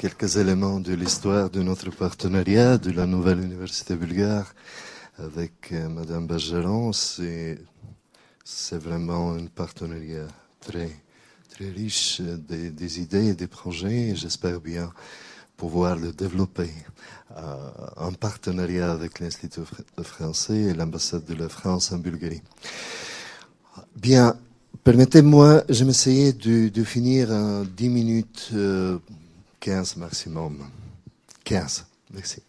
quelques éléments de l'histoire de notre partenariat, de la nouvelle université bulgare avec Madame Bergeron. C'est vraiment un partenariat très riche des idées et des projets, et j'espère bien pouvoir le développer en partenariat avec l'Institut français et l'ambassade de la France en Bulgarie. Bien, permettez-moi, je vais essayer de finir en 10 minutes, 15 maximum. 15, merci.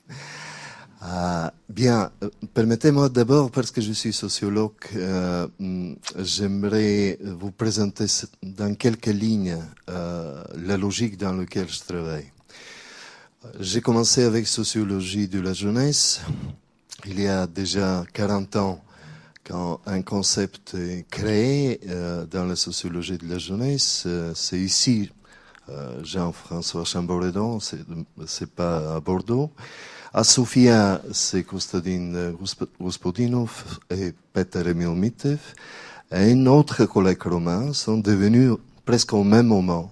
Bien, permettez-moi d'abord, parce que je suis sociologue, j'aimerais vous présenter dans quelques lignes la logique dans laquelle je travaille. J'ai commencé avec sociologie de la jeunesse, il y a déjà 40 ans, quand un concept est créé dans la sociologie de la jeunesse. C'est ici, Jean-François Chamboredon, c'est pas à Bordeaux. À Sofia, c'est Kostadin Gospodinov et Peter Emil Mitev. Et un autre collègue romain sont devenus presque au même moment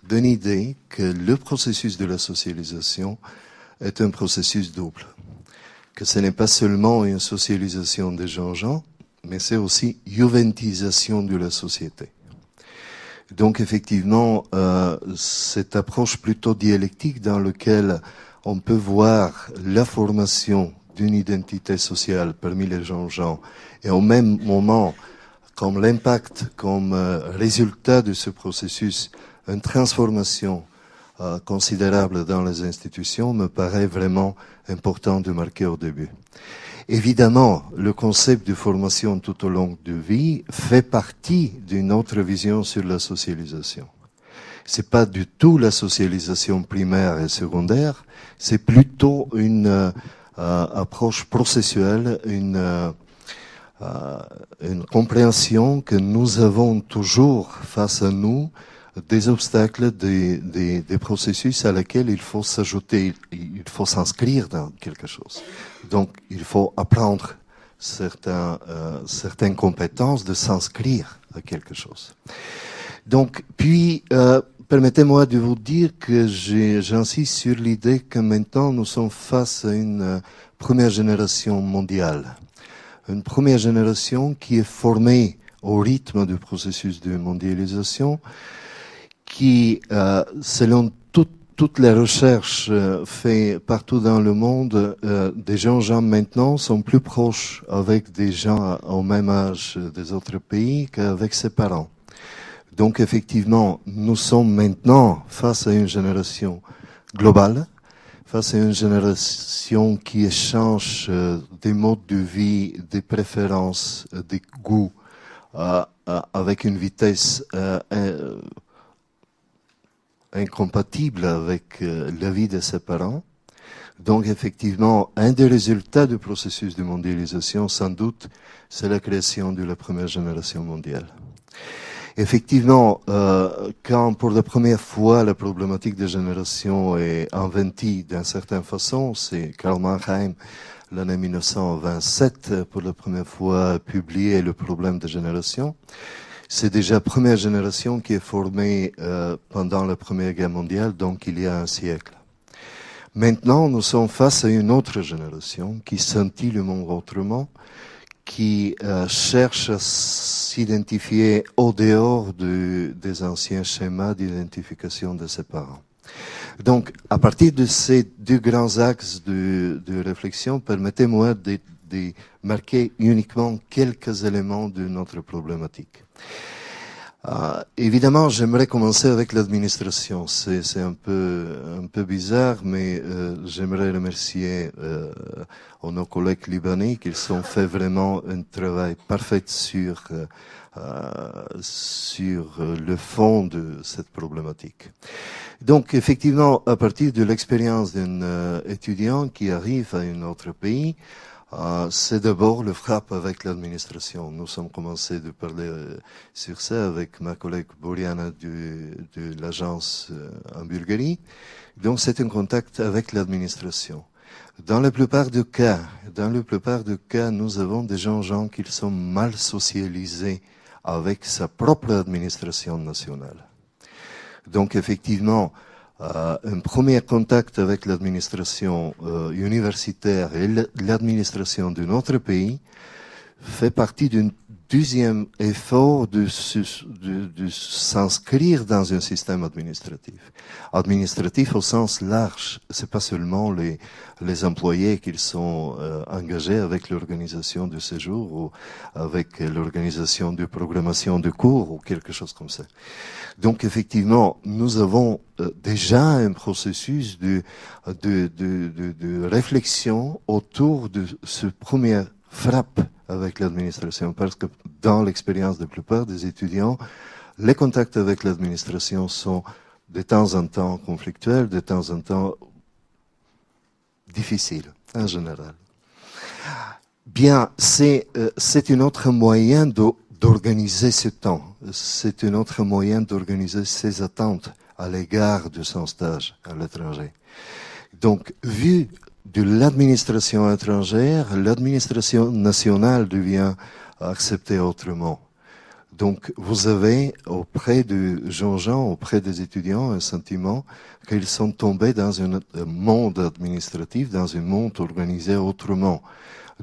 d'une idée que le processus de la socialisation est un processus double. Que ce n'est pas seulement une socialisation des gens, mais c'est aussi juventisation de la société. Donc effectivement, cette approche plutôt dialectique dans laquelle on peut voir la formation d'une identité sociale parmi les gens et au même moment, comme l'impact, comme résultat de ce processus, une transformation considérable dans les institutions, me paraît vraiment important de marquer au début. Évidemment, le concept de formation tout au long de vie fait partie d'une autre vision sur la socialisation. C'est pas du tout la socialisation primaire et secondaire, c'est plutôt une approche processuelle, une compréhension que nous avons toujours face à nous des obstacles, des processus à lesquels il faut s'ajouter, il faut s'inscrire dans quelque chose. Donc, il faut apprendre certaines compétences de s'inscrire à quelque chose. Donc, puis, permettez-moi de vous dire que j'insiste sur l'idée que maintenant nous sommes face à une première génération mondiale. Une première génération qui est formée au rythme du processus de mondialisation, qui, selon toutes les recherches faites partout dans le monde, des gens maintenant sont plus proches avec des gens au même âge des autres pays qu'avec ses parents. Donc effectivement, nous sommes maintenant face à une génération globale, face à une génération qui échange des modes de vie, des préférences, des goûts, avec une vitesse incompatible avec la vie de ses parents. Donc effectivement, un des résultats du processus de mondialisation, sans doute, c'est la création de la première génération mondiale. Effectivement, quand pour la première fois la problématique de génération est inventée d'une certaine façon, c'est Karl Mannheim, l'année 1927, pour la première fois publié le problème de génération. C'est déjà la première génération qui est formée pendant la Première Guerre mondiale, donc il y a un siècle. Maintenant, nous sommes face à une autre génération qui sentit le monde autrement, qui cherche à s'identifier au dehors des anciens schémas d'identification de ses parents. Donc, à partir de ces deux grands axes de réflexion, permettez-moi de marquer uniquement quelques éléments de notre problématique. Évidemment, j'aimerais commencer avec l'administration. C'est un peu bizarre, mais j'aimerais remercier nos collègues libanais qui ont fait vraiment un travail parfait sur le fond de cette problématique. Donc, effectivement, à partir de l'expérience d'un étudiant qui arrive à un autre pays, c'est d'abord le frappe avec l'administration. Nous sommes commencé de parler sur ça avec ma collègue Boriana de l'agence en Bulgarie. Donc c'est un contact avec l'administration. Dans la plupart des cas, nous avons des gens qui sont mal socialisés avec sa propre administration nationale. Donc effectivement, un premier contact avec l'administration universitaire et l'administration d'un autre pays fait partie d'un deuxième effort de s'inscrire dans un système administratif. Administratif au sens large, c'est pas seulement les employés qui sont engagés avec l'organisation du séjour ou avec l'organisation de programmation de cours ou quelque chose comme ça. Donc effectivement, nous avons déjà un processus de réflexion autour de ce premier frappe avec l'administration, parce que dans l'expérience de la plupart des étudiants, les contacts avec l'administration sont de temps en temps conflictuels, de temps en temps difficiles, en général. Bien, c'est un autre moyen d'organiser ce temps. C'est un autre moyen d'organiser ses attentes à l'égard de son stage à l'étranger. Donc, vu de l'administration étrangère, l'administration nationale devient acceptée autrement. Donc, vous avez auprès de Jean-Jean, auprès des étudiants, un sentiment qu'ils sont tombés dans un monde administratif, dans un monde organisé autrement.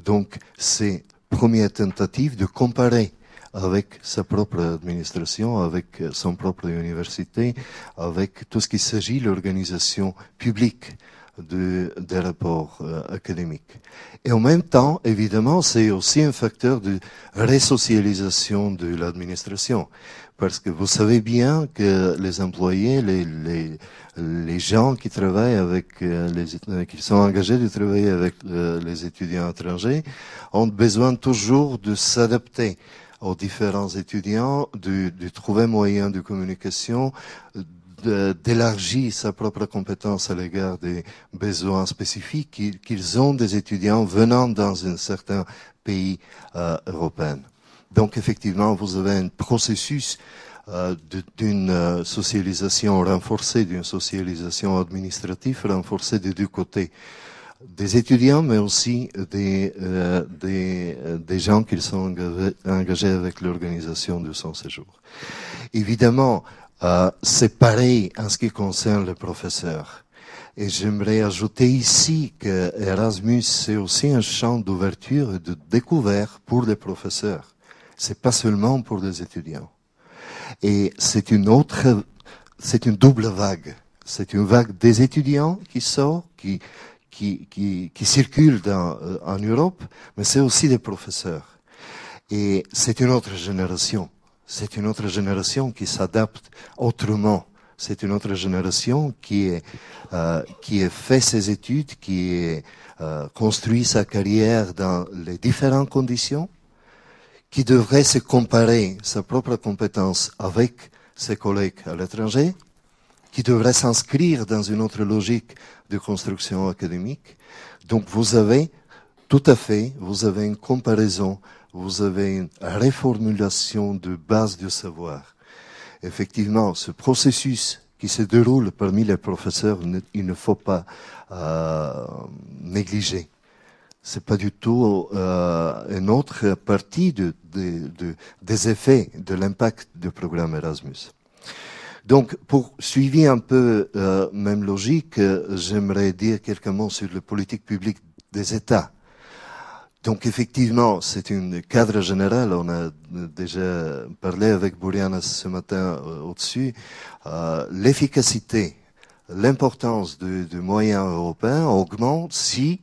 Donc, c'est première tentative de comparer avec sa propre administration, avec son propre université, avec tout ce qui s'agit de l'organisation publique des rapports académiques. Et en même temps, évidemment, c'est aussi un facteur de resocialisation de l'administration. Parce que vous savez bien que les employés, les gens qui travaillent avec qui sont engagés de travailler avec les étudiants étrangers ont besoin toujours de s'adapter aux différents étudiants, de trouver moyen de communication, d'élargir sa propre compétence à l'égard des besoins spécifiques qu'ils ont des étudiants venant dans un certain pays européen. Donc effectivement, vous avez un processus d'une socialisation renforcée, d'une socialisation administrative renforcée des deux côtés. Des étudiants, mais aussi des gens qui sont engagés avec l'organisation de son séjour. Évidemment, c'est pareil en ce qui concerne les professeurs. Et j'aimerais ajouter ici que Erasmus, c'est aussi un champ d'ouverture et de découverte pour les professeurs. C'est pas seulement pour les étudiants. Et c'est une double vague. C'est une vague des étudiants qui sort, qui circulent en Europe, mais c'est aussi des professeurs. Et c'est une autre génération. C'est une autre génération qui s'adapte autrement. C'est une autre génération qui a fait ses études, qui a construit sa carrière dans les différentes conditions, qui devrait se comparer sa propre compétence avec ses collègues à l'étranger, qui devrait s'inscrire dans une autre logique de construction académique. Donc vous avez une comparaison, vous avez une réformulation de base du savoir. Effectivement, ce processus qui se déroule parmi les professeurs, il ne faut pas négliger. C'est pas du tout une autre partie des effets de l'impact du programme Erasmus. Donc, pour suivre un peu même logique, j'aimerais dire quelques mots sur la politique publique des États. Donc, effectivement, c'est un cadre général. On a déjà parlé avec Boriana ce matin au-dessus. L'efficacité, l'importance du moyen européen augmente si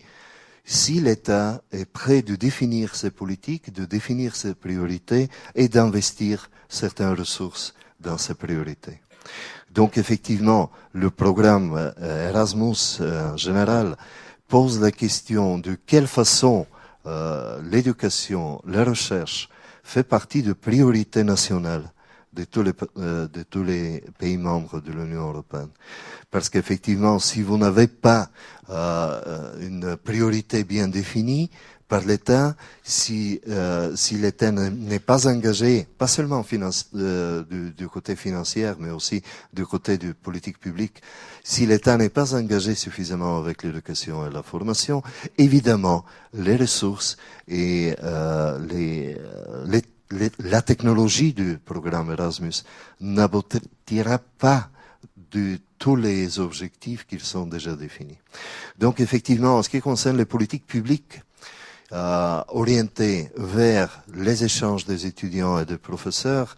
l'État est prêt de définir ses politiques, de définir ses priorités et d'investir certaines ressources dans ces priorités. Donc effectivement, le programme Erasmus en général pose la question de quelle façon l'éducation, la recherche fait partie de priorités nationales de tous les pays membres de l'Union européenne. Parce qu'effectivement, si vous n'avez pas une priorité bien définie par l'État, si l'État n'est pas engagé, pas seulement du côté financier, mais aussi du côté de politique publique, si l'État n'est pas engagé suffisamment avec l'éducation et la formation, évidemment, les ressources et la technologie du programme Erasmus n'aboutira pas tous les objectifs qui sont déjà définis. Donc effectivement, en ce qui concerne les politiques publiques orientées vers les échanges des étudiants et des professeurs,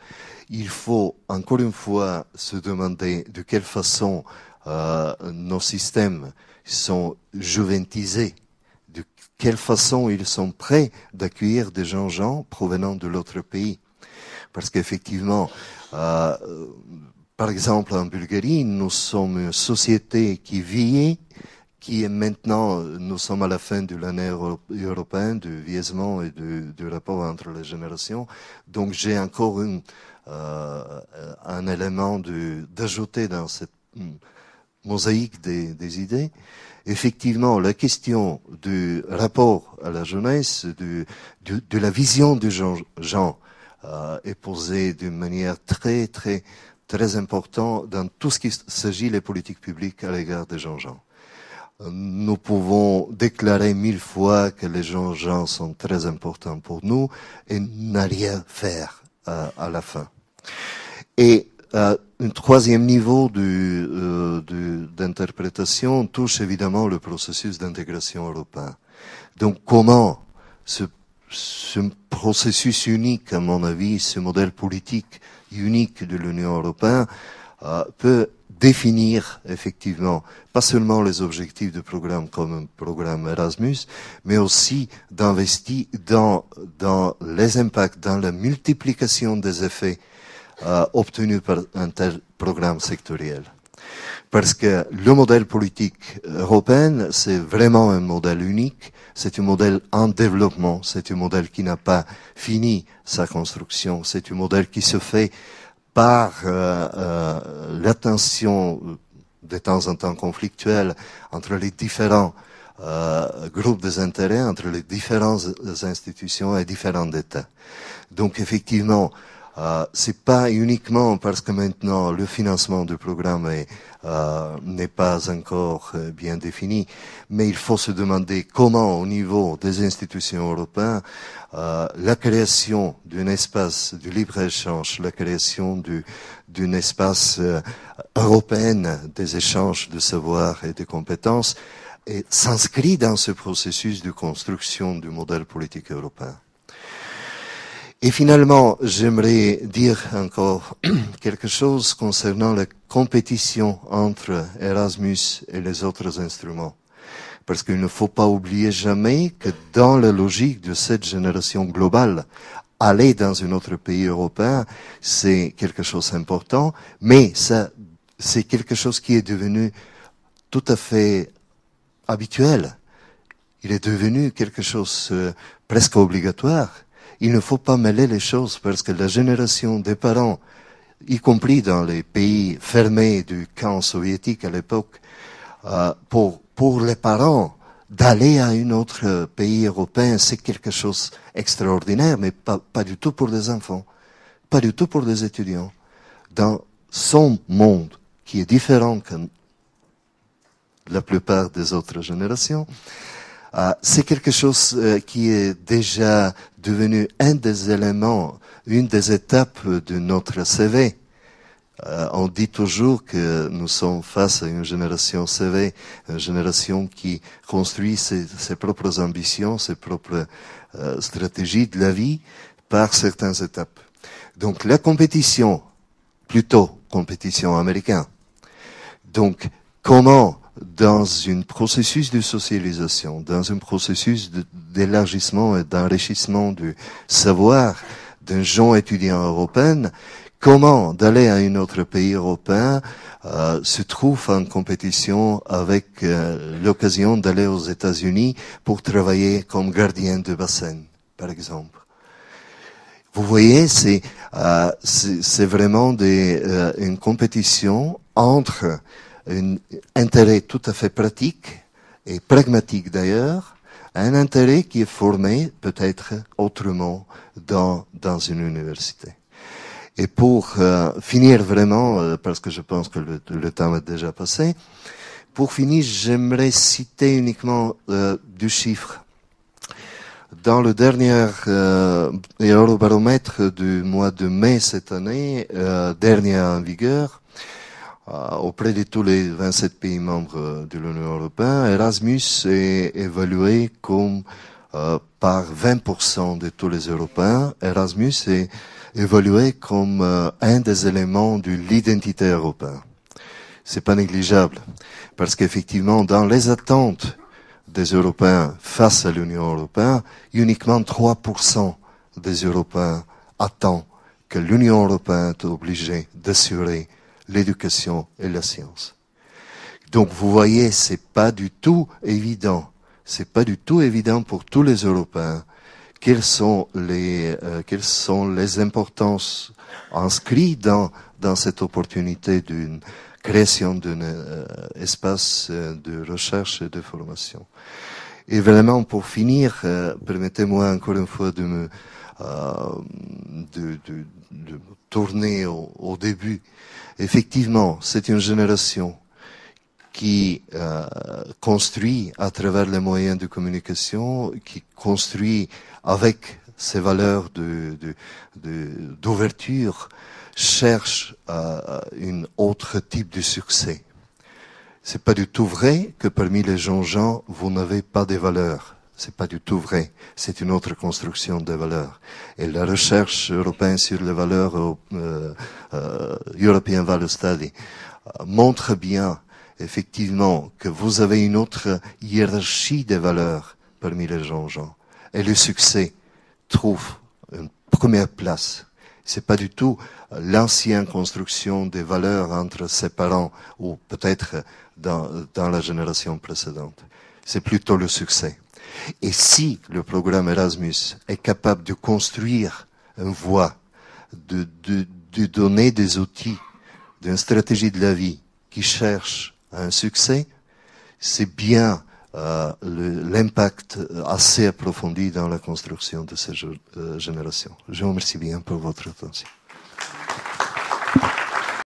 il faut encore une fois se demander de quelle façon nos systèmes sont juventisés, de quelle façon ils sont prêts d'accueillir des gens provenant de l'autre pays. Parce qu'effectivement, par exemple en Bulgarie, nous sommes une société qui vieillit, qui est maintenant, nous sommes à la fin de l'année européenne du vieillissement et du rapport entre les générations. Donc j'ai encore un élément d'ajouter dans cette mosaïque des idées. Effectivement, la question du rapport à la jeunesse, de la vision du genre est posée d'une manière très importante dans tout ce qui s'agit des politiques publiques à l'égard des gens. Nous pouvons déclarer 1000 fois que les gens sont très importants pour nous et n'a rien faire à la fin. Et un troisième niveau d'interprétation touche évidemment le processus d'intégration européen. Donc comment ce processus unique, à mon avis, ce modèle politique unique de l'Union européenne peut définir effectivement pas seulement les objectifs du programme comme un programme Erasmus, mais aussi d'investir dans les impacts, dans la multiplication des effets obtenus par un tel programme sectoriel. Parce que le modèle politique européen, c'est vraiment un modèle unique, c'est un modèle en développement, c'est un modèle qui n'a pas fini sa construction, c'est un modèle qui se fait par l'attention de temps en temps conflictuelle entre les différents groupes d'intérêt, entre les différentes institutions et différents États. Donc effectivement, c'est pas uniquement parce que maintenant le financement du programme n'est pas encore bien défini, mais il faut se demander comment, au niveau des institutions européennes, la création d'un espace de libre-échange, la création d'un espace européen des échanges de savoir et de compétences s'inscrit dans ce processus de construction du modèle politique européen. Et finalement, j'aimerais dire encore quelque chose concernant la compétition entre Erasmus et les autres instruments. Parce qu'il ne faut pas oublier jamais que dans la logique de cette génération globale, aller dans un autre pays européen, c'est quelque chose d'important, mais ça, c'est quelque chose qui est devenu tout à fait habituel. Il est devenu quelque chose presque obligatoire. Il ne faut pas mêler les choses parce que la génération des parents, y compris dans les pays fermés du camp soviétique à l'époque, pour les parents, d'aller à un autre pays européen, c'est quelque chose d'extraordinaire, mais pas du tout pour les enfants, pas du tout pour les étudiants. Dans son monde, qui est différent que la plupart des autres générations, c'est quelque chose qui est déjà devenu un des éléments, une des étapes de notre CV. On dit toujours que nous sommes face à une génération CV, une génération qui construit ses propres ambitions, ses propres stratégies de la vie par certaines étapes. Donc la compétition, plutôt compétition américaine. Donc comment dans un processus de socialisation, dans un processus d'élargissement et d'enrichissement du savoir d'un jeune étudiant européen, comment d'aller à un autre pays européen se trouve en compétition avec l'occasion d'aller aux États-Unis pour travailler comme gardien de bassin, par exemple. Vous voyez, c'est vraiment une compétition entre un intérêt tout à fait pratique et pragmatique d'ailleurs, un intérêt qui est formé peut-être autrement dans une université. Et pour finir vraiment, parce que je pense que le temps est déjà passé, pour finir, j'aimerais citer uniquement deux chiffres. Dans le dernier Eurobaromètre du mois de mai cette année, dernier en vigueur, auprès de tous les 27 pays membres de l'Union européenne, Erasmus est évalué comme par 20% de tous les Européens. Erasmus est évalué comme un des éléments de l'identité européenne. C'est pas négligeable, parce qu'effectivement, dans les attentes des Européens face à l'Union européenne, uniquement 3% des Européens attendent que l'Union européenne est obligée d'assurer l'éducation et la science. Donc vous voyez, c'est pas du tout évident. C'est pas du tout évident pour tous les Européens quelles sont les importances inscrites dans cette opportunité d'une création d'un espace de recherche et de formation. Et vraiment, pour finir, permettez-moi encore une fois de tourner au début. Effectivement, c'est une génération qui construit à travers les moyens de communication, qui construit avec ses valeurs d'ouverture, cherche un autre type de succès. C'est pas du tout vrai que parmi les gens, vous n'avez pas de valeurs. C'est pas du tout vrai. C'est une autre construction des valeurs. Et la recherche européenne sur les valeurs, European Value Study, montre bien, effectivement, que vous avez une autre hiérarchie des valeurs parmi les gens. Et le succès trouve une première place. C'est pas du tout l'ancienne construction des valeurs entre ses parents ou peut-être dans la génération précédente. C'est plutôt le succès. Et si le programme Erasmus est capable de construire une voie, de donner des outils, d'une stratégie de la vie qui cherche un succès, c'est bien l'impact assez approfondi dans la construction de ces générations. Je vous remercie bien pour votre attention.